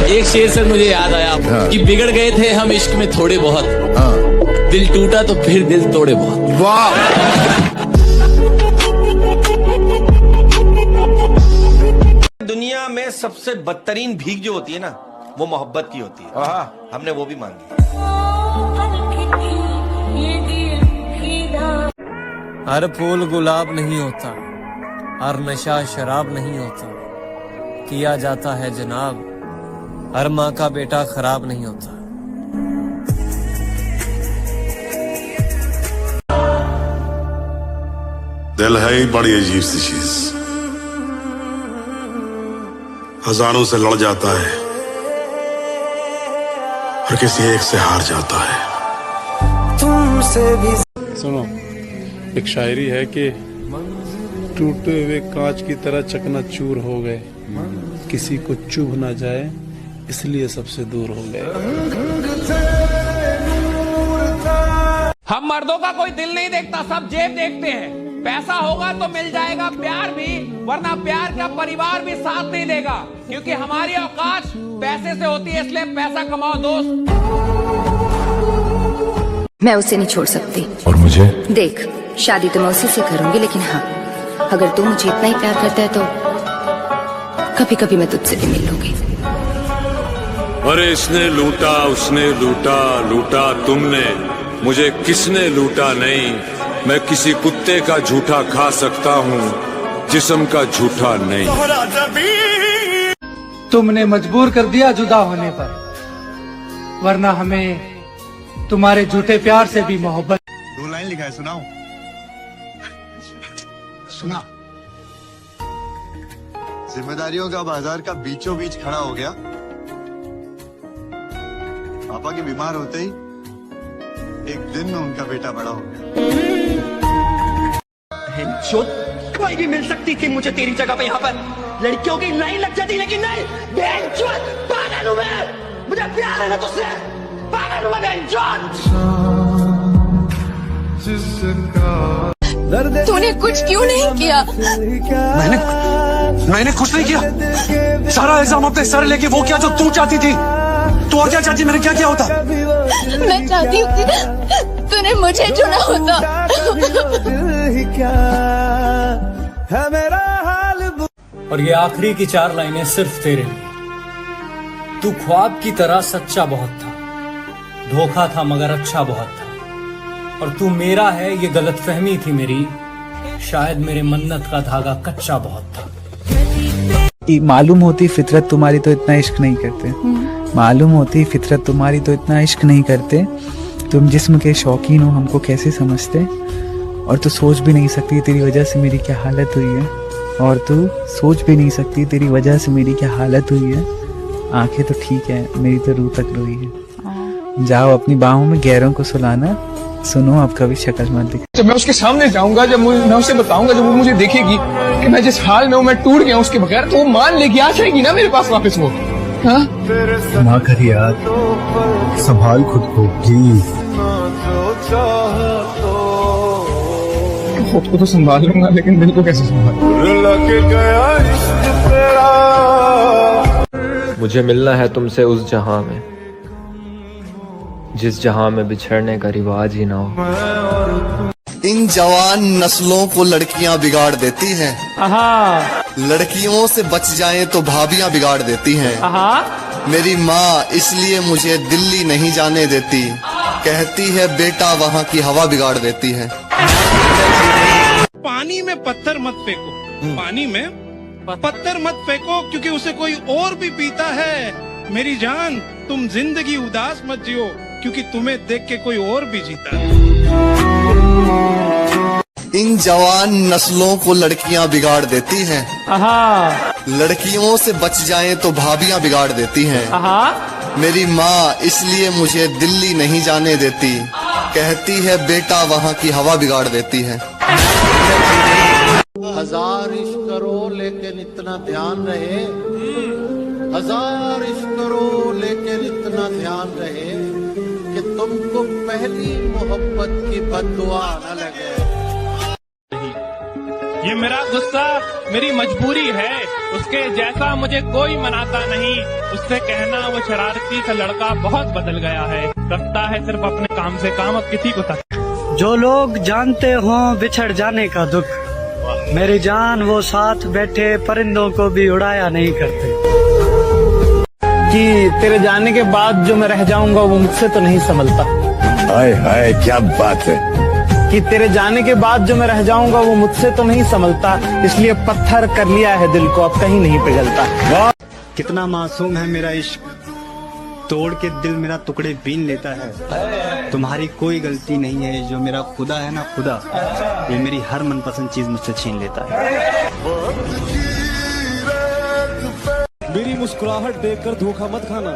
एक शेर से मुझे याद आया कि बिगड़ गए थे हम इश्क में थोड़े बहुत, दिल टूटा तो फिर दिल तोड़े बहुत। वाह। दुनिया में सबसे बदतरीन भीख जो होती है ना, वो मोहब्बत की होती है। हमने वो भी मांगी। हर फूल गुलाब नहीं होता, हर नशा शराब नहीं होता, किया जाता है जनाब, हर माँ का बेटा खराब नहीं होता। दिल है ही बड़ी अजीब सी चीज, हजारों से लड़ जाता है और किसी एक से हार जाता है। तुमसे भी सुनो, एक शायरी है कि टूटे हुए कांच की तरह चकनाचूर हो गए, किसी को चुभ ना जाए इसलिए सबसे दूर हो गए। हम मर्दों का कोई दिल नहीं देखता, सब जेब देखते हैं। पैसा होगा तो मिल जाएगा प्यार भी, वरना प्यार का परिवार भी साथ नहीं देगा, क्योंकि हमारी औकात पैसे से होती है, इसलिए पैसा कमाओ दोस्त। मैं उसे नहीं छोड़ सकती। और मुझे? देख, शादी तो मैं उसी से करूंगी, लेकिन हाँ, अगर तू मुझे इतना ही प्यार करता है तो कभी कभी मैं तुझसे भी मिल लूंगी। अरे इसने लूटा, उसने लूटा, लूटा तुमने, मुझे किसने लूटा नहीं। मैं किसी कुत्ते का झूठा खा सकता हूँ, जिस्म का झूठा नहीं। तुमने मजबूर कर दिया जुदा होने पर, वरना हमें तुम्हारे झूठे प्यार से भी मोहब्बत। 2 लाइन लिखा है, सुनाओ। सुना। जिम्मेदारियों का बाजार का बीचों बीच खड़ा हो गया, पापा के बीमार होते ही एक दिन में उनका बेटा बड़ा हो गया। कोई भी मिल सकती थी मुझे तेरी जगह पे, यहाँ पर लड़कियों की लाइन लग जाती, लेकिन नहीं। पागल हूँ मैं, मुझे प्यार है ना तुझसे, पागल हूँ मैं। तूने कुछ क्यों नहीं किया? मैंने कुछ नहीं किया। सारा इल्जाम अपने सर लेके वो क्या जो तू चाहती थी। तू और क्या चाहती? मैंने क्या किया होता? मैं चाहती हूँ तूने मुझे चुना होता। और ये आखिरी की 4 लाइनें सिर्फ तेरे लिए। तू ख्वाब की तरह सच्चा बहुत था, धोखा था मगर अच्छा बहुत था, और तू मेरा है ये गलतफहमी थी मेरी, शायद मेरे मन्नत का धागा कच्चा बहुत था। मालूम होती फितरत तुम्हारी तो इतना इश्क नहीं करते, मालूम होती फितरत तुम्हारी तो इतना इश्क नहीं करते। तुम जिस्म के शौकीन हो, हमको कैसे समझते, और तू सोच भी नहीं सकती तेरी वजह से मेरी क्या हालत हुई है, और तू सोच भी नहीं सकती तेरी वजह से मेरी क्या हालत हुई है। आंखें तो ठीक है, मेरी तो रूह तक रोई है। जाओ अपनी बाहों में गैरों को सुलाना, सुनो अब कभी शक्ल मत दिखा। जब मैं उसके सामने जाऊंगा, जब मैं उसे बताऊंगा, जब वो मुझे देखेगी कि मैं जिस हाल में हूँ, मैं टूट गया उसके बगैर, तो वो मान लेगी, आ जाएगी ना मेरे पास वापस। वो ना कर यार, संभाल खुद को प्लीज। खुद को तो संभाल लूंगा, लेकिन दिल को कैसे संभाल? मुझे मिलना है तुमसे उस जहां में, जिस जहां में बिछड़ने का रिवाज ही ना हो। इन जवान नस्लों को लड़कियां बिगाड़ देती हैं, लड़कियों से बच जाएं तो भाभियां बिगाड़ देती हैं। मेरी माँ इसलिए मुझे दिल्ली नहीं जाने देती, कहती है बेटा वहाँ की हवा बिगाड़ देती है। पानी में पत्थर मत फेंको, पानी में पत्थर मत फेंको, क्योंकि उसे कोई और भी पीता है। मेरी जान, तुम जिंदगी उदास मत जियो, क्योंकि तुम्हें देख के कोई और भी जीता है। इन जवान नस्लों को लड़कियां बिगाड़ देती हैं, लड़कियों से बच जाएं तो भाभियां बिगाड़ देती हैं। मेरी माँ इसलिए मुझे दिल्ली नहीं जाने देती, कहती है बेटा वहाँ की हवा बिगाड़ देती है। 1000 इश्क करो लेकिन इतना ध्यान रहे, 1000 इश्क करो लेकिन इतना ध्यान रहे कि तुमको पहली मोहब्बत की बद्दुआ न लगे। ये मेरा गुस्सा मेरी मजबूरी है, उसके जैसा मुझे कोई मनाता नहीं। उससे कहना वो शरारती सा लड़का बहुत बदल गया है, रखता है सिर्फ अपने काम से काम, अब किसी को तक। जो लोग जानते हो बिछड़ जाने का दुख, मेरी जान वो साथ बैठे परिंदों को भी उड़ाया नहीं करते। कि तेरे जाने के बाद जो मैं रह जाऊंगा वो मुझसे तो नहीं संभलता। हाय हाय क्या बात है। कि तेरे जाने के बाद जो मैं रह जाऊंगा वो मुझसे तो नहीं संभलता, इसलिए पत्थर कर लिया है दिल को, अब कहीं नहीं पिघलता। कितना मासूम है मेरा इश्क, तोड़ के दिल मेरा टुकड़े बीन लेता है। तुम्हारी कोई गलती नहीं है, जो मेरा खुदा है ना खुदा, ये मेरी हर मनपसंद चीज मुझसे छीन लेता है। मेरी मुस्कुराहट देखकर धोखा मत खाना,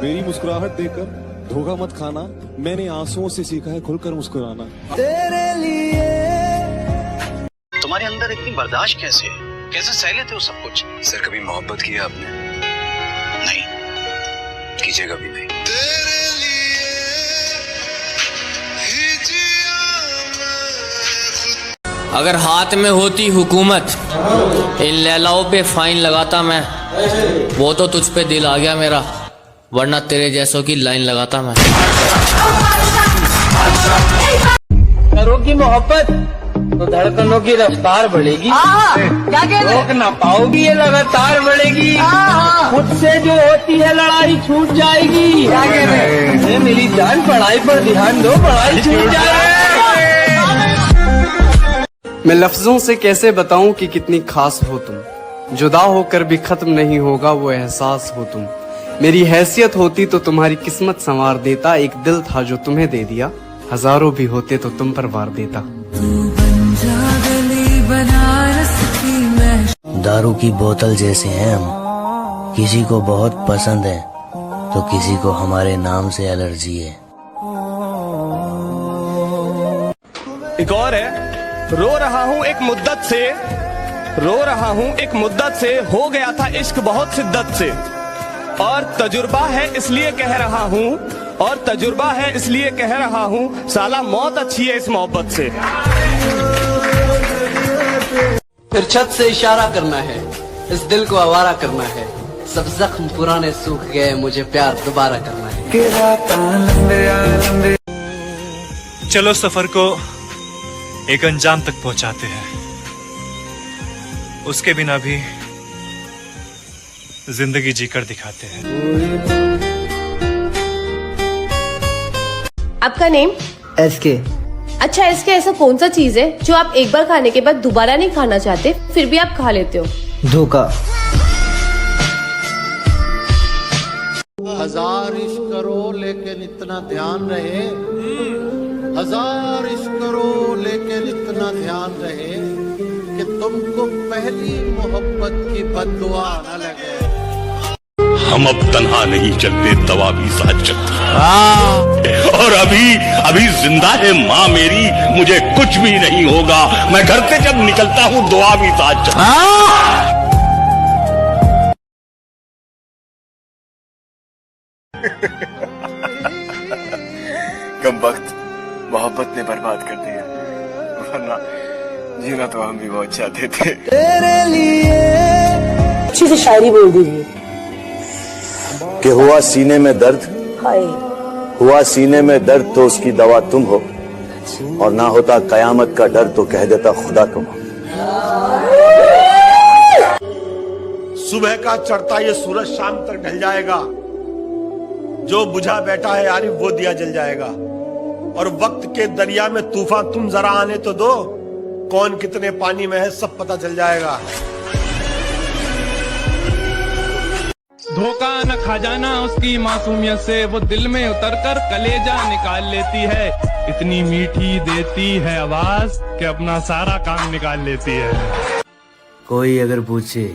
मेरी मुस्कुराहट देखकर धोखा मत खाना। मैंने आंसुओं से सीखा है खुलकर मुस्कुराना। तेरे लिए तुम्हारे अंदर इतनी बर्दाश्त कैसे है? कैसे सह लेते हो सब कुछ? सर कभी मोहब्बत किया आपने? नहीं, कीजिएगा भी नहीं। तेरे लिए ही जिया मैं। अगर हाथ में होती हुकूमत, इन लैलाओं पे फाइन लगाता मैं। वो तो तुझ पे दिल आ गया मेरा, वरना तेरे जैसों की लाइन लगाता मैं। करोगी मोहब्बत तो धड़कनों की रफ्तार बढ़ेगी, रोक ना पाओगी ये लगातार बढ़ेगी। खुद से जो होती है लड़ाई छूट जाएगी। ये मेरी जान पढ़ाई पर ध्यान दो, पढ़ाई छूट जाएगी। मैं लफ्जों से कैसे बताऊं कि कितनी खास हो तुम, जुदा होकर भी खत्म नहीं होगा वो एहसास हो तुम। मेरी हैसियत होती तो तुम्हारी किस्मत संवार देता, एक दिल था जो तुम्हें दे दिया, हजारों भी होते तो तुम पर वार देता। दारू की बोतल जैसे हैं हम, किसी को बहुत पसंद है तो किसी को हमारे नाम से एलर्जी है। एक और है, रो रहा हूँ एक मुद्दत से, रो रहा हूँ एक मुद्दत से, हो गया था इश्क बहुत शिद्दत से, और तजुर्बा है इसलिए कह रहा हूँ, और तजुर्बा है इसलिए कह रहा हूँ, साला मौत अच्छी है इस मोहब्बत से। फिर छत से इशारा करना है, इस दिल को आवारा करना है, सब जख्म पुराने सूख गए, मुझे प्यार दोबारा करना है। चलो सफर को एक अंजाम तक पहुंचाते हैं, उसके बिना भी जिंदगी जीकर दिखाते हैं। आपका नेम? एसके। अच्छा एसके, ऐसा कौन सा चीज है जो आप एक बार खाने के बाद दोबारा नहीं खाना चाहते, फिर भी आप खा लेते हो? धोखा। हजार इश्क करो लेकिन इतना ध्यान रहे, हजार इश्क करो लेकिन इतना ध्यान रहे कि तुमको पहली मोहब्बत की बद्दुआ न लगे। हम अब तन्हा नहीं चलते, दवा भी साथ चलती है। और अभी जिंदा है माँ मेरी, मुझे कुछ भी नहीं होगा, मैं घर से जब निकलता हूँ दुआ भी साथ चलती। कम वक्त मोहब्बत ने बर्बाद कर दिया, वरना जीना तो हम भी बहुत चाहते थे। तेरे लिए अच्छी सी शायरी बोल दीजिए। कि हुआ सीने में दर्द, हुआ सीने में दर्द तो उसकी दवा तुम हो, और ना होता कयामत का डर तो कह देता खुदा तुम हो। सुबह का चढ़ता ये सूरज शाम तक ढल जाएगा, जो बुझा बैठा है यारी वो दिया जल जाएगा, और वक्त के दरिया में तूफान तुम जरा आने तो दो, कौन कितने पानी में है सब पता चल जाएगा। धोखा न खा जाना उसकी मासूमियत से, वो दिल में उतरकर कलेजा निकाल लेती है, इतनी मीठी देती है आवाज कि अपना सारा काम निकाल लेती है। कोई अगर पूछे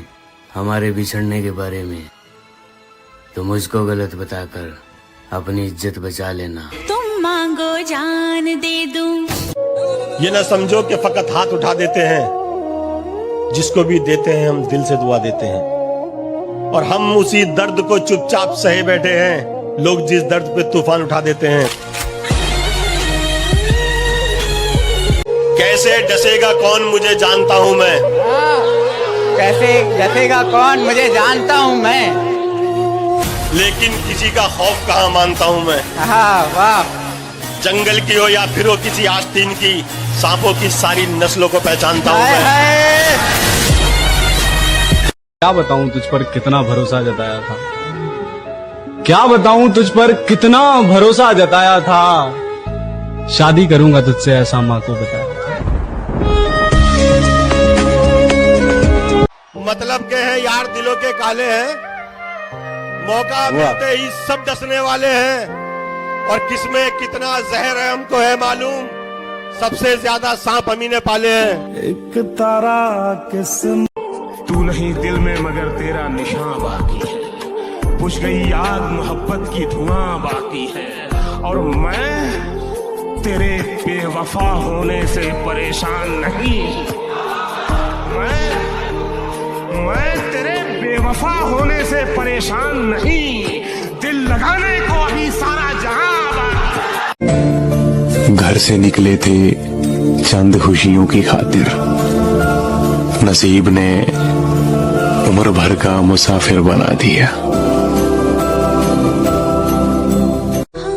हमारे बिछड़ने के बारे में तो मुझको गलत बताकर अपनी इज्जत बचा लेना। तुम मांगो जान दे दूं। ये ना समझो कि फकत हाथ उठा देते हैं, जिसको भी देते हैं हम दिल से दुआ देते हैं, और हम उसी दर्द को चुपचाप सहे बैठे हैं, लोग जिस दर्द पे तूफान उठा देते हैं। कैसे डसेगा कौन मुझे जानता हूँ मैं, कैसे डसेगा कौन मुझे जानता हूँ मैं, लेकिन किसी का खौफ कहाँ मानता हूँ मैं। वाह। जंगल की हो या फिर हो किसी आस्तीन की, सांपों की सारी नस्लों को पहचानता हूँ मैं। क्या बताऊं तुझ पर कितना भरोसा जताया था, क्या बताऊं तुझ पर कितना भरोसा जताया था, शादी करूंगा तुझसे ऐसा माँ को बताया था। मतलब के हैं यार दिलों के काले हैं, मौका मिलते ही सब डसने वाले हैं, और किसमें कितना जहर है हमको है मालूम, सबसे ज्यादा सांप हमी ने पाले हैं। एक तारा किस्म तू नहीं दिल में मगर तेरा निशान बाकी है, बुझ गई याद मोहब्बत की धुआं बाकी है, और मैं तेरे बेवफा होने से परेशान नहीं, मैं तेरे बेवफा होने से परेशान नहीं, दिल लगाने को अभी सारा जहां। घर से निकले थे चंद खुशियों की खातिर, नसीब ने उम्र भर का मुसाफिर बना दिया।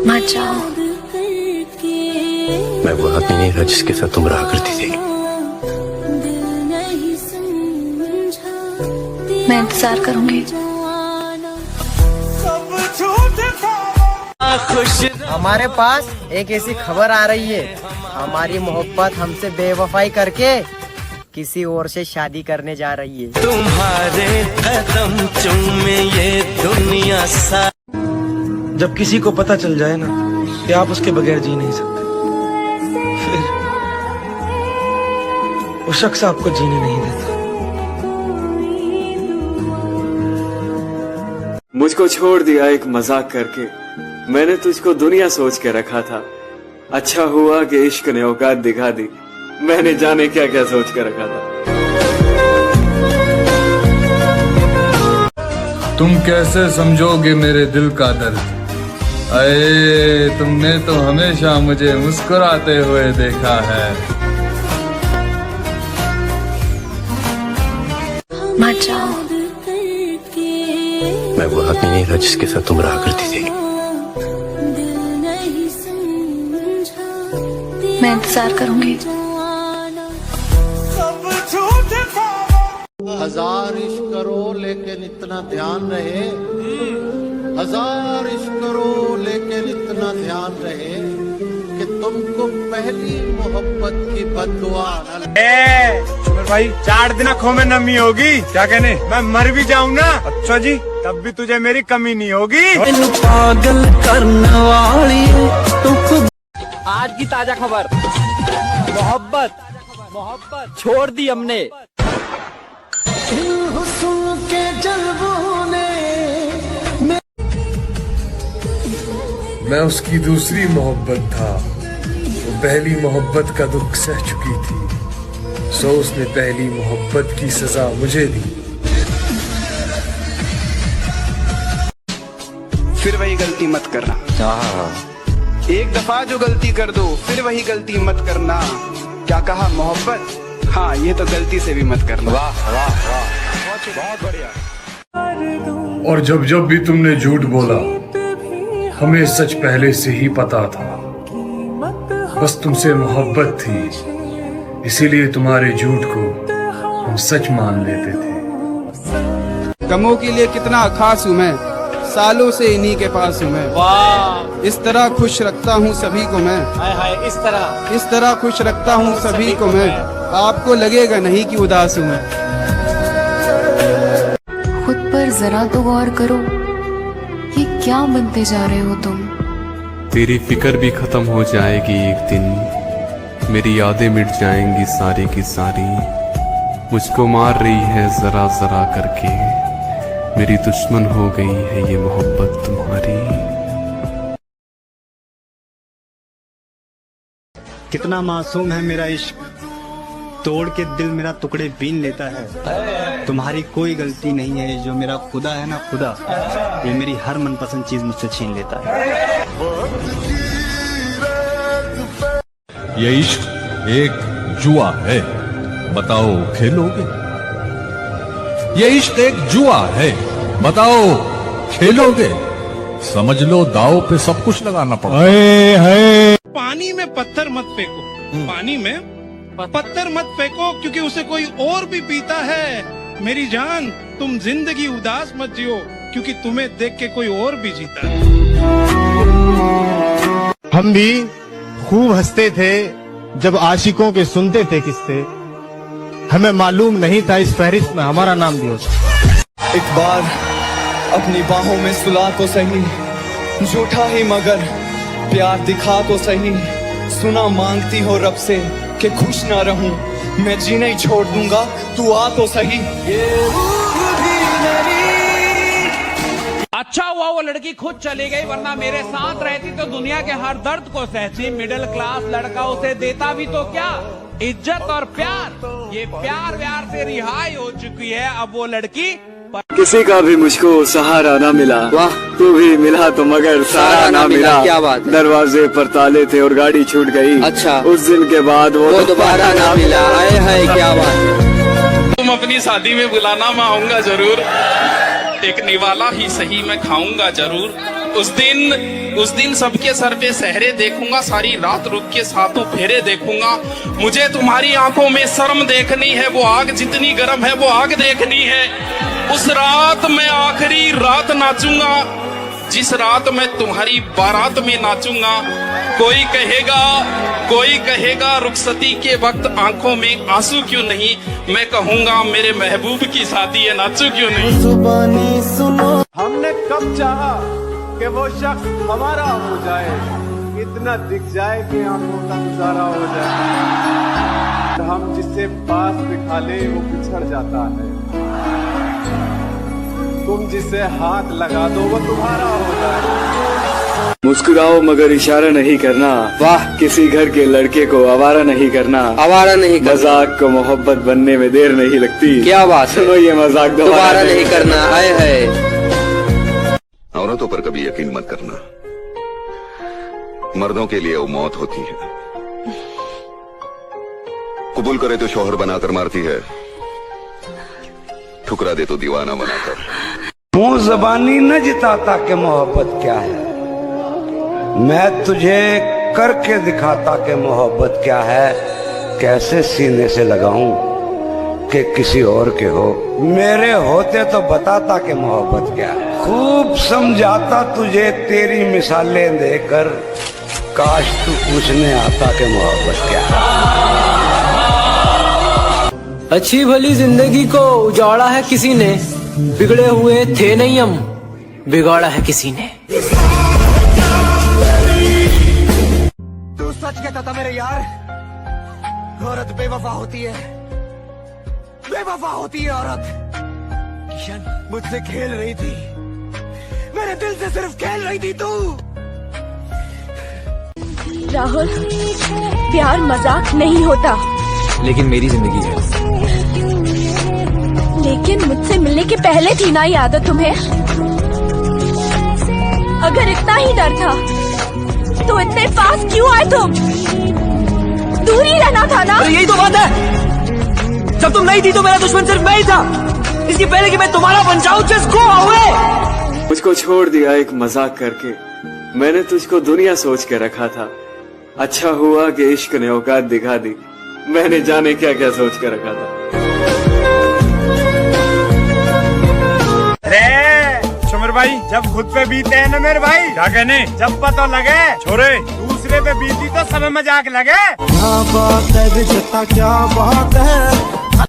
मत जाओ। मैं वो आदमी नहीं था जिसके साथ तुम रहा करती थी। मैं इंतजार करूंगी। हमारे पास एक ऐसी खबर आ रही है, हमारी मोहब्बत हमसे बेवफाई करके किसी और से शादी करने जा रही है। तुम्हारे कदम चूमे ये दुनिया सा। जब किसी को पता चल जाए ना कि आप उसके बगैर जी नहीं सकते, फिर वो शख्स आपको जीने नहीं देता। मुझको छोड़ दिया एक मजाक करके, मैंने तुझको दुनिया सोच के रखा था, अच्छा हुआ कि इश्क ने औकात दिखा दी, मैंने जाने क्या क्या सोच के रखा था। तुम कैसे समझोगे मेरे दिल का दर्द, अये तुमने तो हमेशा मुझे मुस्कुराते हुए देखा है। मत जाओ। मैं वो आदमी नहीं था जिसके साथ तुम रहा करती थी। मैं इंतजार करूंगी। हजार इश्क करो लेकिन इतना ध्यान रहे, हजार इश्क करो लेकिन इतना ध्यान रहे कि तुमको पहली मोहब्बत की बद्दुआ न लगे। भाई 4 दिन आँखों में नमी होगी, क्या कहने, मैं मर भी जाऊं ना, अच्छा जी, तब भी तुझे मेरी कमी नहीं होगी। पागल करने वाली आज की ताजा खबर, मोहब्बत छोड़ दी हमने। मैं उसकी दूसरी मोहब्बत था, वो पहली मोहब्बत का दुख सह चुकी थी, सो उसने पहली मोहब्बत की सजा मुझे दी। फिर वही गलती मत करना। एक दफा जो गलती कर दो फिर वही गलती मत करना। क्या कहा, मोहब्बत? हाँ, ये तो गलती से भी मत करना। वाह वाह वाह, बहुत बढ़िया। और जब जब भी तुमने झूठ बोला, हमें सच पहले से ही पता था, बस तुमसे मोहब्बत थी, इसीलिए तुम्हारे झूठ को हम सच मान लेते थे। कमों के लिए कितना खास हूँ मैं, सालों से इन्हीं के पास हूँ मैं। वाह, इस तरह खुश रखता हूँ सभी को मैं, हाय हाय, इस तरह खुश रखता हूँ सभी को मैं, आपको लगेगा नहीं कि उदास हूँ मैं। खुद पर जरा तो गौर करो, ये क्या बनते जा रहे हो तुम। तेरी फिक्र भी खत्म हो जाएगी एक दिन, मेरी यादें मिट जाएंगी सारी की सारी, मुझको मार रही है जरा जरा करके, मेरी दुश्मन हो गई है ये मोहब्बत तुम्हारी। कितना मासूम है मेरा इश्क, तोड़ के दिल मेरा टुकड़े बीन लेता है। तुम्हारी कोई गलती नहीं है, जो मेरा खुदा है ना खुदा, ये मेरी हर मनपसंद चीज मुझसे छीन लेता है। ये इश्क एक जुआ है, बताओ खेलोगे? ये इश्क एक जुआ है, बताओ खेलोगे? समझ लो दाव पे सब कुछ लगाना पड़ता है। पानी में पत्थर मत फेंको, पानी में पत्थर मत फेंको, क्योंकि उसे कोई और भी पीता है। मेरी जान, तुम जिंदगी उदास मत जियो, क्योंकि तुम्हें देख के कोई और भी जीता है। हम भी खूब हंसते थे जब आशिकों के सुनते थे किस्से, हमें मालूम नहीं था इस फहरिस्त में हमारा नाम भी होता। एक बार अपनी बाहों में सुला तो सही, झूठा ही मगर प्यार दिखा तो सही। सुना मांगती हो रब से कि खुश ना रहूं, मैं जीना ही छोड़ दूंगा, तू आ तो सही। अच्छा हुआ वो लड़की खुद चली गई, वरना मेरे साथ रहती तो दुनिया के हर दर्द को सहती। मिडिल क्लास लड़का उसे देता भी तो क्या, इज्जत और प्यार। ये प्यार व्यार से रिहाई हो चुकी है, अब वो लड़की किसी का भी मुझको सहारा ना मिला, वाह तू भी मिला तो मगर सहारा ना मिला। क्या बात, दरवाजे पर ताले थे और गाड़ी छूट गई। अच्छा, उस दिन के बाद वो दोबारा ना मिला। आए है क्या बात। तुम अपनी शादी में बुलाना, मैं आऊंगा जरूर। एक निवाला ही सही मैं खाऊंगा जरूर। उस दिन सबके सर पे सहरे देखूंगा, सारी रात रुक के सातों फेरे देखूंगा। मुझे तुम्हारी आंखों में शर्म देखनी है, वो आग जितनी गर्म है वो आग देखनी है। उस रात मैं आखिरी रात नाचूंगा, जिस रात मैं तुम्हारी बारात में नाचूंगा। कोई कहेगा रुखसती के वक्त आंखों में आंसू क्यों नहीं, मैं कहूंगा मेरे महबूब की शादी है, नाचू क्यों नहीं। जुबानी सुनो, हमने कब चाहा कि वो शख्स हमारा हो जाए, इतना दिख जाए कि आंखों का गुजारा हो जाए। हम जिसे पास बिठा ले वो पिछड़ जाता है, तुम जिसे हाथ लगा दो वो तुम्हारा हो जाए। मुस्कुराओ मगर इशारा नहीं करना, वाह किसी घर के लड़के को आवारा नहीं करना। आवारा नहीं करना। मजाक को मोहब्बत बनने में देर नहीं लगती। क्या बात, सुनो ये मजाक दोबारा नहीं करना। आए है। औरतों पर कभी यकीन मत करना, मर्दों के लिए वो मौत होती है। कबूल करे तो शौहर बनाकर मारती है, ठुकरा दे तो दीवाना बनाकर। मुंह जबानी न जिताता कि मोहब्बत क्या है, मैं तुझे करके दिखाता कि मोहब्बत क्या है। कैसे सीने से लगाऊं कि किसी और के हो, मेरे होते तो बताता कि मोहब्बत क्या है। खूब समझाता तुझे तेरी मिसालें देकर, काश तू पूछने आता कि मोहब्बत क्या है। अच्छी भली जिंदगी को उजाड़ा है किसी ने, बिगड़े हुए थे नहीं हम, बिगाड़ा है किसी ने। तू सच कहता था मेरे यार, औरत बेवफा होती है, बेवफा होती है औरत। किशन मुझसे खेल रही थी, मेरे दिल से सिर्फ खेल रही थी तू। राहुल, प्यार मजाक नहीं होता, लेकिन मेरी जिंदगी है। लेकिन मुझसे मिलने के पहले थी ना ये आदत तुम्हें। अगर इतना ही डर था तो इतने पास क्यों आए तुम? दूर ही रहना था ना। यही तो बात है, जब तुम नहीं थी तो मेरा दुश्मन सिर्फ मैं ही था। इसके पहले कि मैं तुम्हारा बन जाऊं, जस्ट गो अवे। मुझको छोड़ दिया एक मजाक करके, मैंने तुझको दुनिया सोच के रखा था। अच्छा हुआ कि इश्क ने औकात दिखा दी, मैंने जाने क्या क्या सोच के रखा था। सुमर भाई, जब खुद पे बीते हैं ना मेरे भाई, क्या कहने, जब पता लगे छोरे दूसरे पे बीती तो सब मजाक लगे। क्या बात है बेटा, क्या बात है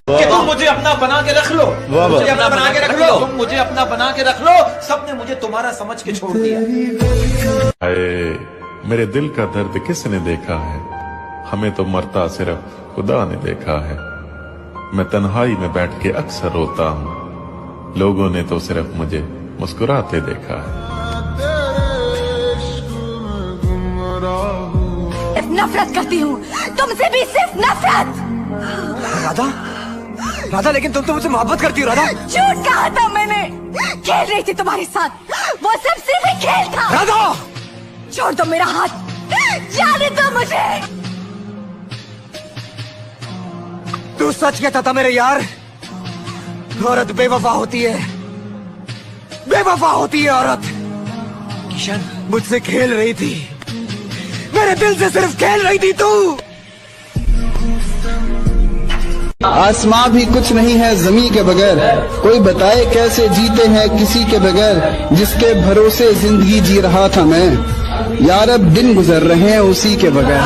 कि तुम मुझे अपना बना के रख लो, मुझे अपना बना के रख लो, तुम मुझे अपना बना के रख लो। सबने मुझे तुम्हारा समझ के छोड़ दिया। मेरे दिल का दर्द किसने देखा है, हमें तो मरता सिर्फ खुदा ने देखा है। मैं तन्हाई में बैठ के अक्सर रोता हूँ, लोगों ने तो सिर्फ मुझे मुस्कुराते देखा है। नफरत करती हूँ तुमसे भी, सिर्फ नफरत। राधा, राधा लेकिन तुम तो मुझसे मोहब्बत करती हो राधा। झूठ कहा था मैंने, खेल रही थी तुम्हारे साथ, वो सब सिर्फ एक खेल था। राधा छोड़ दो मेरा हाथ, जाने दो मुझे। तू सच कहता था मेरे यार, औरत बेवफा होती है, बेवफा होती है औरत। किशन मुझसे खेल रही थी, मेरे दिल से सिर्फ खेल रही थी तू। आसमां भी कुछ नहीं है ज़मीं के बगैर, कोई बताए कैसे जीते हैं किसी के बगैर, जिसके भरोसे जिंदगी जी रहा था मैं, यार अब दिन गुजर रहे हैं उसी के बगैर।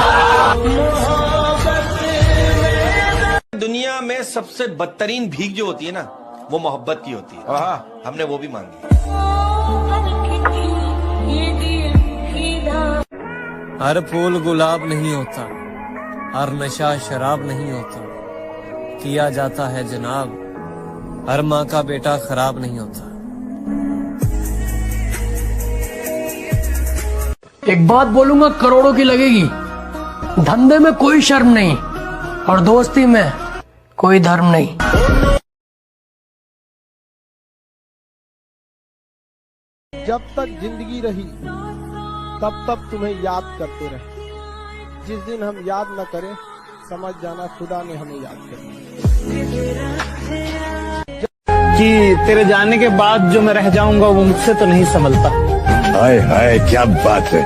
दुनिया में सबसे बदतरीन भीख जो होती है ना, वो मोहब्बत की होती है। हाँ, हमने वो भी मांगी। हर फूल गुलाब नहीं होता, हर नशा शराब नहीं होता, किया जाता है जनाब, हर माँ का बेटा खराब नहीं होता। एक बात बोलूंगा, करोड़ों की लगेगी। धंधे में कोई शर्म नहीं और दोस्ती में कोई धर्म नहीं। जब तक जिंदगी रही तब तक तुम्हें याद करते रहे, जिस दिन हम याद न करें समझ जाना खुदा ने हमें याद किया। कि तेरे जाने के बाद जो मैं रह जाऊंगा वो मुझसे तो नहीं संभलता। हाय हाय क्या बात है।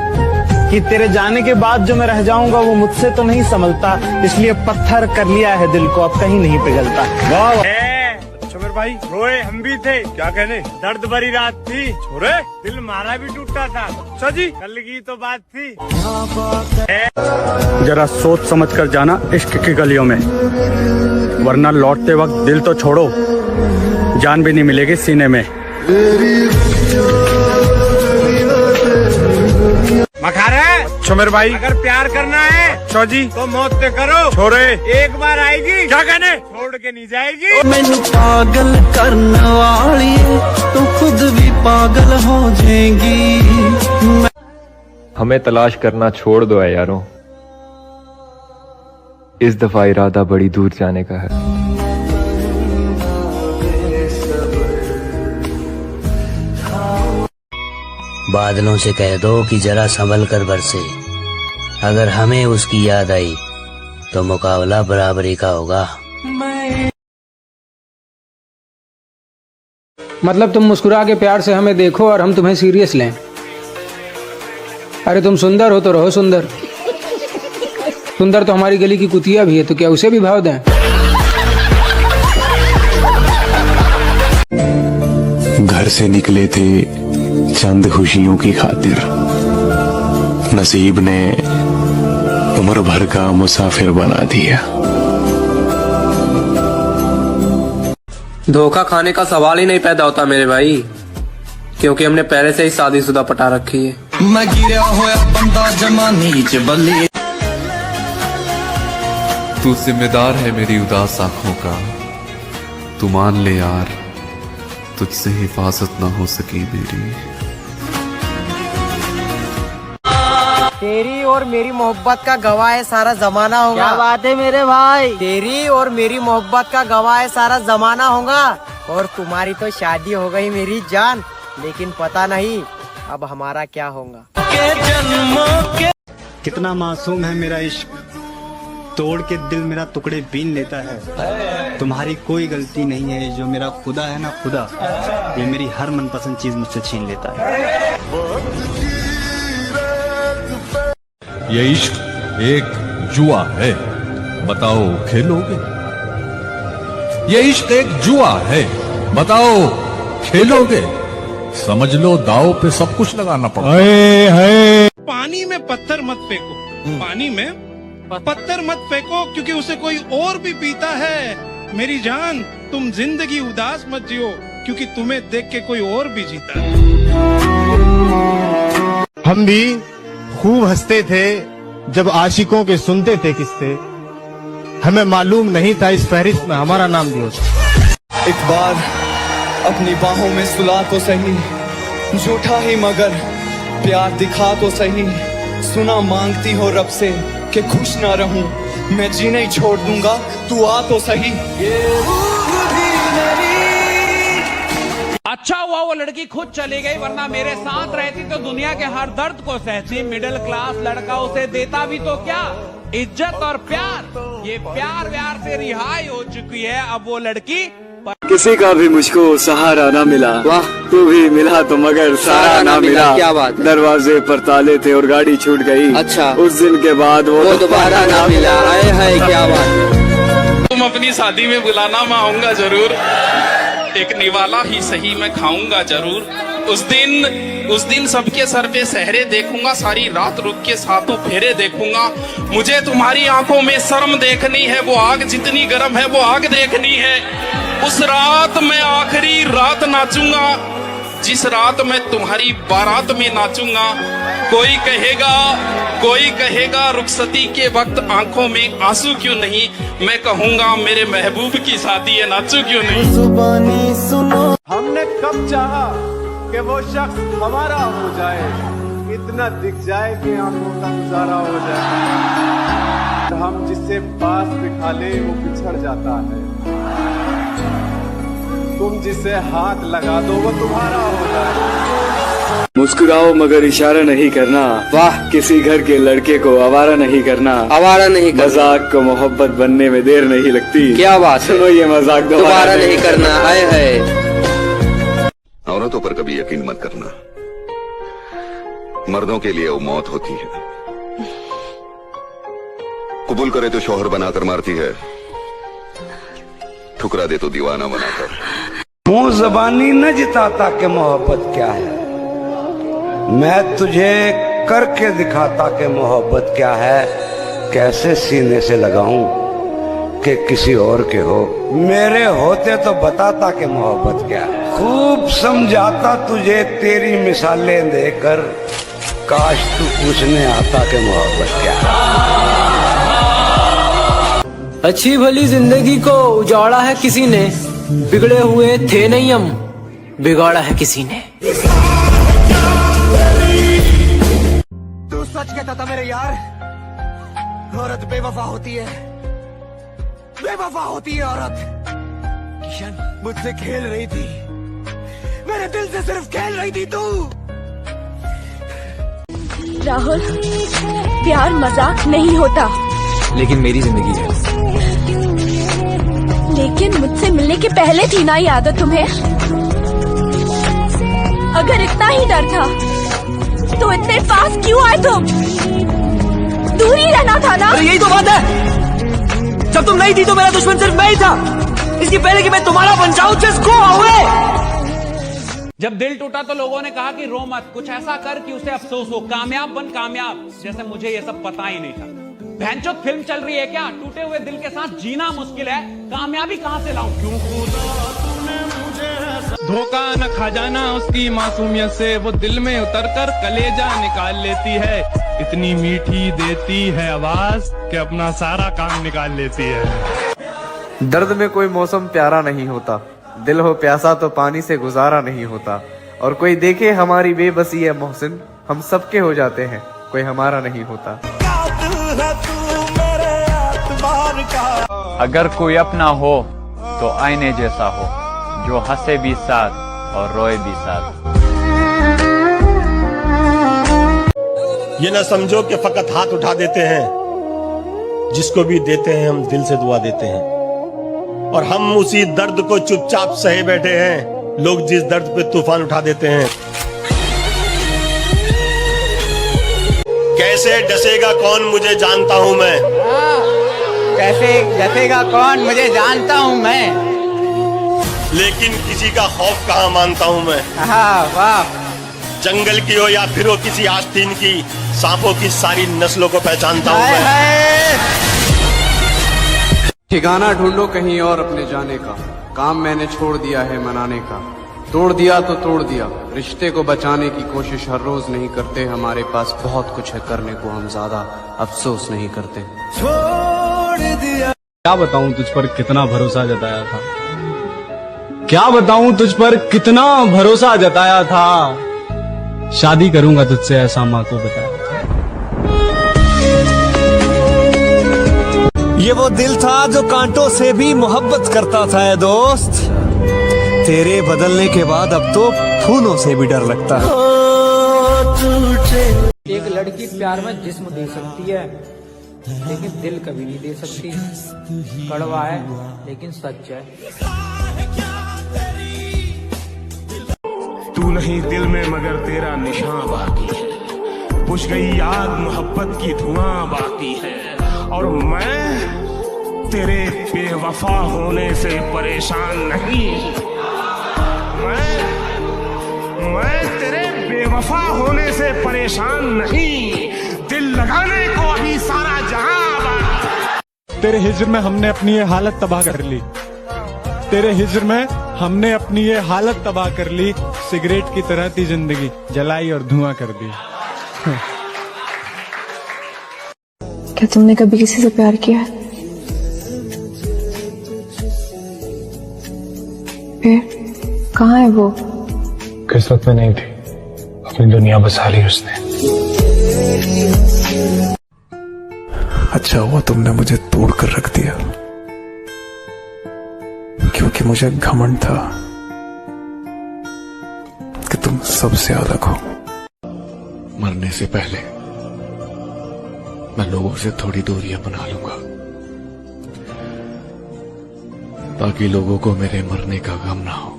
कि तेरे जाने के बाद जो मैं रह जाऊंगा वो मुझसे तो नहीं संभलता, इसलिए पत्थर कर लिया है दिल को, अब कहीं नहीं पिघलता। वाह अच्छा मेरे भाई, रोए हम भी थे, क्या कहने, दर्द भरी रात थी, छोरे दिल हमारा भी टूटा था। अच्छा जी, कल की तो बात थी। जरा सोच समझ कर जाना इश्क की गलियों में, वरना लौटते वक्त दिल तो छोड़ो, जान भी नहीं मिलेगी सीने में। मखारे अच्छा मेरे भाई, अगर प्यार करना है अच्छा जी तो मौत से करो, छोरे एक बार आएगी, क्या कहने, छोड़ के नहीं जाएगी। मैनू पागल करने वाली तू खुद भी पागल हो जाएगी। हमें तलाश करना छोड़ दो है यारों, इस दफा इरादा बड़ी दूर जाने का है। बादलों से कह दो कि जरा संभल कर बरसे, अगर हमें उसकी याद आई तो मुकाबला बराबरी का होगा। मतलब तुम मुस्कुरा के प्यार से हमें देखो और हम तुम्हें सीरियस लें। अरे तुम सुंदर हो तो रहो सुंदर, सुंदर तो हमारी गली की कुतिया भी है, तो क्या उसे भी भाव दें। घर से निकले थे चंद खुशियों की खातिर, नसीब ने उम्र भर का मुसाफिर बना दिया। धोखा खाने का सवाल ही नहीं पैदा होता मेरे भाई, क्योंकि हमने पहले से ही शादीशुदा पटा रखी है। मैं गिरा होया बंदा जमानी च बल्ली। तू जिम्मेदार है मेरी उदास आंखों का, तू मान ले यार तुझसे हिफाजत ना हो सकी मेरी। तेरी और मेरी मोहब्बत का गवाह है सारा जमाना होगा। क्या बात है मेरे भाई, तेरी और मेरी मोहब्बत का गवाह है सारा जमाना होगा। और तुम्हारी तो शादी हो गई मेरी जान, लेकिन पता नहीं अब हमारा क्या होगा। कितना मासूम है मेरा इश्क, तोड़ के दिल मेरा टुकड़े बीन लेता है। तुम्हारी कोई गलती नहीं है, जो मेरा खुदा है ना खुदा, ये मेरी हर मनपसंद चीज मुझसे छीन लेता है। ये इश्क एक जुआ है, बताओ खेलोगे? ये इश्क एक जुआ है, बताओ खेलोगे? समझ लो दाव पे सब कुछ लगाना पड़ता है। पानी में पत्थर मत फेंको, पानी में पत्थर मत फेंको, क्योंकि उसे कोई और भी पीता है। मेरी जान, तुम जिंदगी उदास मत जियो, क्योंकि तुम्हें देख के कोई और भी जीता है। हम भी खूब हंसते थे जब आशिकों के सुनते थे किस्से, हमें मालूम नहीं था इस फहरिस्त में हमारा नाम भी होता। एक बार अपनी बाहों में सुला तो सही, झूठा ही मगर प्यार दिखा तो सही। सुना मांगती हो रब से कि खुश ना रहूं, मैं जीना ही छोड़ दूंगा, तू आ तो सही। अच्छा हुआ वो लड़की खुद चली गई, वरना मेरे साथ रहती तो दुनिया के हर दर्द को सहती। मिडिल क्लास लड़का उसे देता भी तो क्या, इज्जत और प्यार। ये प्यार व्यार से रिहाई हो चुकी है। अब वो लड़की किसी का भी मुझको सहारा ना मिला, वाह तू भी मिला तो मगर सहारा ना मिला। क्या बात, दरवाजे पर ताले थे और गाड़ी छूट गई। अच्छा, उस दिन के बाद वो दोबारा ना मिला। आए है क्या बात। तुम अपनी शादी में बुलाना, मैं आऊंगा जरूर। एक निवाला ही सही मैं खाऊंगा जरूर। उस दिन सबके सर पे सहरे देखूंगा, सारी रात रुक के सातों फेरे देखूंगा। मुझे तुम्हारी आंखों में शर्म देखनी है, वो आग जितनी गर्म है वो आग देखनी है। उस रात मैं आखिरी रात नाचूंगा, जिस रात मैं तुम्हारी बारात में नाचूंगा। कोई कहेगा रुखसती के वक्त आंखों में आंसू क्यों नहीं, मैं कहूंगा मेरे महबूब की शादी है, नाचू क्यों नहीं। जुबानी सुनो, हमने कब चाहा कि वो शख्स हमारा हो जाए, इतना दिख जाए कि आंखों का गुजारा हो जाए। हम जिससे पास बिठा ले वो बिछड़ जाता है, तुम जिसे हाथ लगा दो वो तुम्हारा हो जाए। मुस्कुराओ मगर इशारा नहीं करना, वाह किसी घर के लड़के को आवारा नहीं करना। आवारा नहीं करना, मजाक को मोहब्बत बनने में देर नहीं लगती। क्या बात, सुनो ये मजाक दोबारा नहीं करना। आए है औरतों पर कभी यकीन मत करना, मर्दों के लिए वो मौत होती है। कबूल करे तो शौहर बनाकर मारती है, ठुकरा दे तो दीवाना बनाकर। मुंह जबानी न जिताता कि मोहब्बत क्या है, मैं तुझे करके दिखाता कि मोहब्बत क्या है। कैसे सीने से लगाऊं कि किसी और के हो, मेरे होते तो बताता कि मोहब्बत क्या है। खूब समझाता तुझे तेरी मिसालें देकर, काश तू पूछने आता कि मोहब्बत क्या है। अच्छी भली जिंदगी को उजाड़ा है किसी ने, बिगड़े हुए थे नहीं हम, बिगाड़ा है किसी ने। तू सच कहता था मेरे यार, औरत बेवफा होती है, बेवफा होती है औरत। किशन मुझसे खेल रही थी, मेरे दिल से सिर्फ खेल रही थी तू। राहुल, प्यार मजाक नहीं होता, लेकिन मेरी जिंदगी है। लेकिन मुझसे मिलने के पहले थी ना ये आदत तुम्हें। अगर इतना ही डर था तो इतने पास क्यों आए तुम? दूर ही रहना था ना। यही तो बात है, जब तुम नहीं थी तो मेरा दुश्मन सिर्फ मैं ही था, इसकी पहले कि मैं तुम्हारा बन जाऊं। Just go away. जब दिल टूटा तो लोगों ने कहा कि रो मत, कुछ ऐसा कर कि उसे अफसोस हो, कामयाब बन कामयाब। जैसे मुझे ये सब पता ही नहीं था। भैंचोद फिल्म चल रही है क्या? टूटे हुए दिल के साथ जीना मुश्किल है, कामयाबी कहां से लाऊं? क्यों धोखा न खा जाना उसकी मासूमियत से, वो दिल में उतर कर कलेजा निकाल लेती है। इतनी मीठी देती है आवाज कि अपना सारा काम निकाल लेती है। दर्द में कोई मौसम प्यारा नहीं होता, दिल हो प्यासा तो पानी से गुजारा नहीं होता। और कोई देखे हमारी बेबसी है मोहसिन, हम सबके हो जाते हैं, कोई हमारा नहीं होता। अगर कोई अपना हो तो आईने जैसा हो, जो हंसे भी साथ और रोए भी साथ। ये ना समझो कि फकत हाथ उठा देते हैं, जिसको भी देते हैं हम दिल से दुआ देते हैं। और हम उसी दर्द को चुपचाप सहे बैठे हैं, लोग जिस दर्द पे तूफान उठा देते हैं। कैसे डसेगा कौन मुझे जानता हूं मैं, कैसे डसेगा कौन मुझे जानता हूं मैं, लेकिन किसी का खौफ कहाँ मानता हूं मैं। वाह। जंगल की हो या फिर हो किसी आस्तीन की, सांपों की सारी नस्लों को पहचानता हूं मैं। ठिकाना ढूंढो कहीं और अपने जाने का, काम मैंने छोड़ दिया है मनाने का। तोड़ दिया तो तोड़ दिया, रिश्ते को बचाने की कोशिश हर रोज नहीं करते। हमारे पास बहुत कुछ है करने को, हम ज्यादा अफसोस नहीं करते। छोड़ दिया। क्या बताऊं तुझ पर कितना भरोसा जताया था, क्या बताऊं तुझ पर कितना भरोसा जताया था। शादी करूंगा तुझसे ऐसा माँ को बताया। ये वो दिल था जो कांटों से भी मोहब्बत करता था है दोस्त। तेरे बदलने के बाद अब तो फूलों से भी डर लगता है। एक लड़की प्यार में जिस्म दे सकती है, लेकिन दिल कभी नहीं दे सकती। कड़वा है लेकिन सच है। तू नहीं दिल में मगर तेरा निशान बाकी है, बुझ गई आग मोहब्बत की धुआं बाकी है, और मैं तेरे बेवफा होने से परेशान नहीं। मैं तेरे बेवफा होने से परेशान नहीं, दिल लगाने को अभी सारा जहां बाकी। तेरे हिज्र में हमने अपनी ये हालत तबाह कर ली, तेरे हिज्र में हमने अपनी ये हालत तबाह कर ली। सिगरेट की तरह थी जिंदगी, जलाई और धुआं कर दी। क्या तुमने कभी किसी से प्यार किया है? फिर कहाँ है वो? किस्मत में नहीं थी, अपनी दुनिया बसा ली उसने। अच्छा हुआ तुमने मुझे तोड़ कर रख दिया, क्योंकि मुझे घमंड था कि तुम सबसे अलग हो। मरने से पहले मैं लोगों से थोड़ी दूरियां बना लूंगा, ताकि लोगों को मेरे मरने का गम ना हो।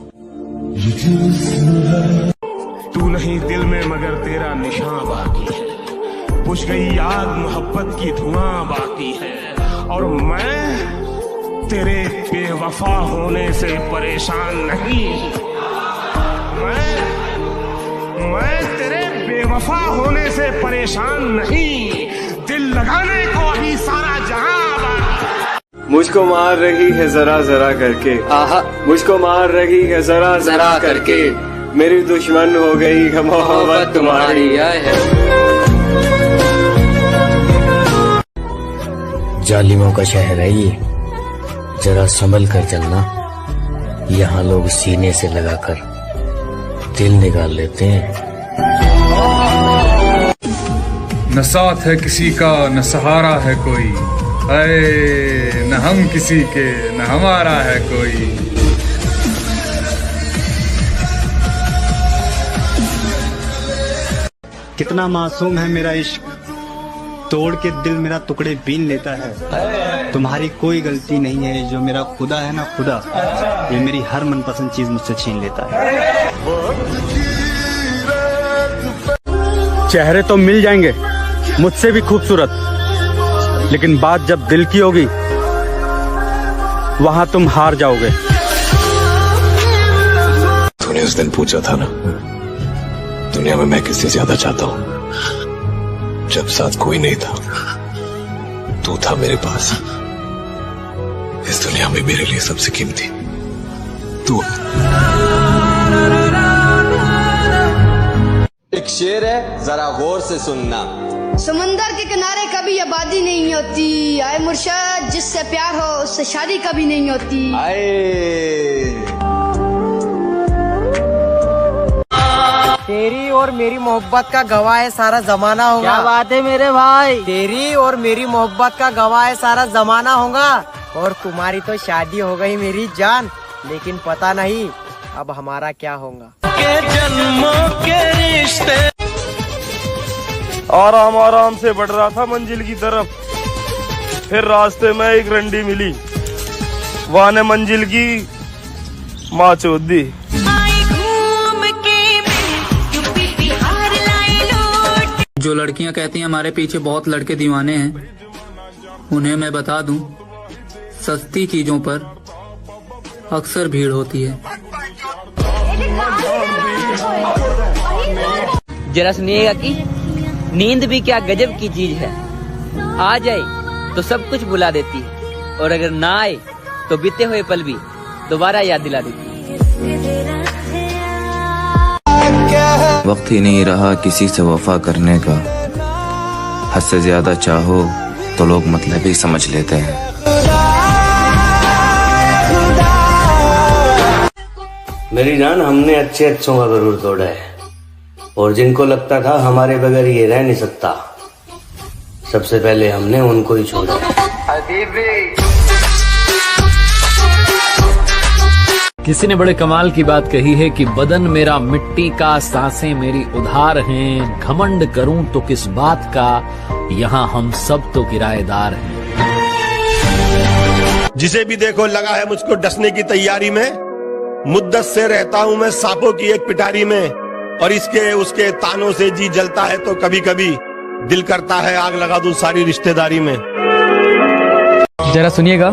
तू नहीं दिल में मगर तेरा निशान बाकी है, बुझ गई आग मोहब्बत की धुआं बाकी है, और मैं तेरे बेवफा होने से परेशान नहीं। मैं तेरे बेवफा होने से परेशान नहीं, दिल लगाने को अभी सारा जहां बाकी। मुझको मार रही है जरा जरा करके, आहा मुझको मार रही है जरा जरा करके, मेरी दुश्मन हो गई है मोहब्बत तुम्हारी। जालिमों का शहर है ये, जरा संभल कर चलना। यहाँ लोग सीने से लगाकर दिल निकाल लेते हैं। न साथ है किसी का न सहारा है कोई, अरे न हम किसी के न हमारा है कोई। कितना मासूम है मेरा इश्क, तोड़ के दिल मेरा टुकड़े बीन लेता है। तुम्हारी कोई गलती नहीं है, जो मेरा खुदा है ना खुदा, ये मेरी हर मनपसंद चीज मुझसे छीन लेता है। चेहरे तो मिल जाएंगे मुझसे भी खूबसूरत, लेकिन बात जब दिल की होगी वहां तुम हार जाओगे। तूने उस दिन पूछा था ना, दुनिया में मैं किससे ज्यादा चाहता हूँ, जब साथ कोई नहीं था तू था मेरे पास। इस दुनिया में मेरे लिए सबसे कीमती तू। एक शेर है, जरा गौर से सुनना। समंदर के किनारे कभी आबादी नहीं होती, आए मुर्शद जिससे प्यार हो उससे शादी कभी नहीं होती। तेरी और मेरी मोहब्बत का गवाह है सारा जमाना होगा। क्या बात है मेरे भाई, तेरी और मेरी मोहब्बत का गवाह है सारा जमाना होगा। और तुम्हारी तो शादी हो गई मेरी जान, लेकिन पता नहीं अब हमारा क्या होगा। के जन्मों के रिश्ते। आराम आराम से बढ़ रहा था मंजिल की तरफ, फिर रास्ते में एक रंडी मिली, वहां ने मंजिल की माँ चोद दी। जो लड़कियां कहती हैं हमारे पीछे बहुत लड़के दीवाने हैं, उन्हें मैं बता दूं, सस्ती चीजों पर अक्सर भीड़ होती है। जरा सुनिएगा कि नींद भी क्या गजब की चीज है, आ जाए तो सब कुछ भुला देती है, और अगर ना आए तो बीते हुए पल भी दोबारा याद दिला देती है। वक्त ही नहीं रहा किसी से वफा करने का, हद से ज्यादा चाहो तो लोग मतलब ही समझ लेते हैं। मेरी जान, हमने अच्छे अच्छों का गरूर तोड़ा है, और जिनको लगता था हमारे बगैर ये रह नहीं सकता, सबसे पहले हमने उनको ही छोड़ा। किसी ने बड़े कमाल की बात कही है कि बदन मेरा मिट्टी का, सांसें मेरी उधार हैं, घमंड करूं तो किस बात का, यहाँ हम सब तो किराएदार हैं। जिसे भी देखो लगा है मुझको डसने की तैयारी में, मुद्दत से रहता हूँ मैं सांपों की एक पिटारी में, और इसके उसके तानों से जी जलता है तो कभी कभी दिल करता है आग लगा दूं सारी रिश्तेदारी में। जरा सुनिएगा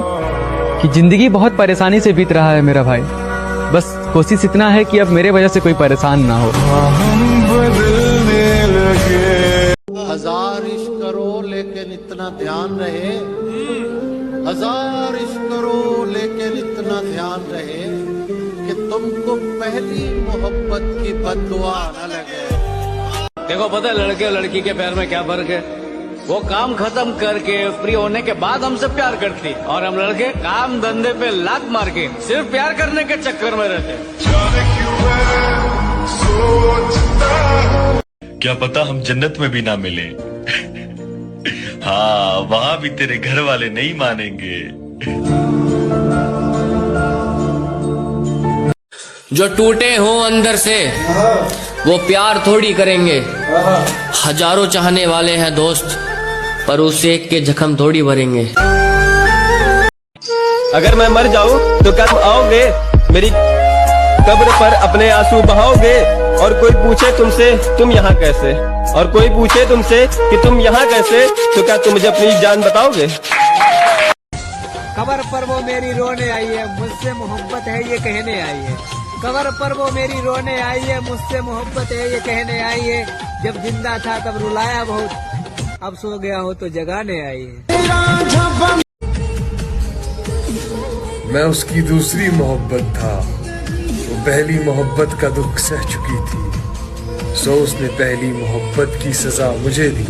कि जिंदगी बहुत परेशानी से बीत रहा है मेरा भाई, बस कोशिश इतना है कि अब मेरे वजह से कोई परेशान ना हो। हजार इश्क करो लेकिन इतना ध्यान रहे, हजार इश्क करो लेकिन इतना ध्यान रहे कि तुमको पहली मोहब्बत की बद्दुआ न लगे। देखो पता है लड़के और लड़की के प्यार में क्या फर्क है? वो काम खत्म करके फ्री होने के बाद हमसे प्यार करती, और हम लड़के काम धंधे पे लात मार के सिर्फ प्यार करने के चक्कर में रहते। क्या पता हम जन्नत में भी ना मिले। हाँ, वहाँ भी तेरे घर वाले नहीं मानेंगे। जो टूटे हों अंदर से वो प्यार थोड़ी करेंगे, हजारों चाहने वाले हैं दोस्त पर उस एक के जख्म थोड़ी भरेंगे। अगर मैं मर जाऊं तो क्या तुम आओगे मेरी कब्र पर अपने आंसू बहाओगे? और कोई पूछे तुमसे तुम यहाँ कैसे, और कोई पूछे तुमसे कि तुम यहाँ कैसे, तो क्या तुम मुझे अपनी जान बताओगे? कबर पर वो मेरी रोने आई है, मुझसे मोहब्बत है ये कहने आई है। कबर पर वो मेरी रोने आई है, मुझसे मोहब्बत है ये कहने आई है। जब जिंदा था तब रुलाया बहुत, अब सो गया हो तो जगाने आई है। मैं उसकी दूसरी मोहब्बत था, वो पहली मोहब्बत का दुख सह चुकी थी, सो उसने पहली मोहब्बत की सजा मुझे दी।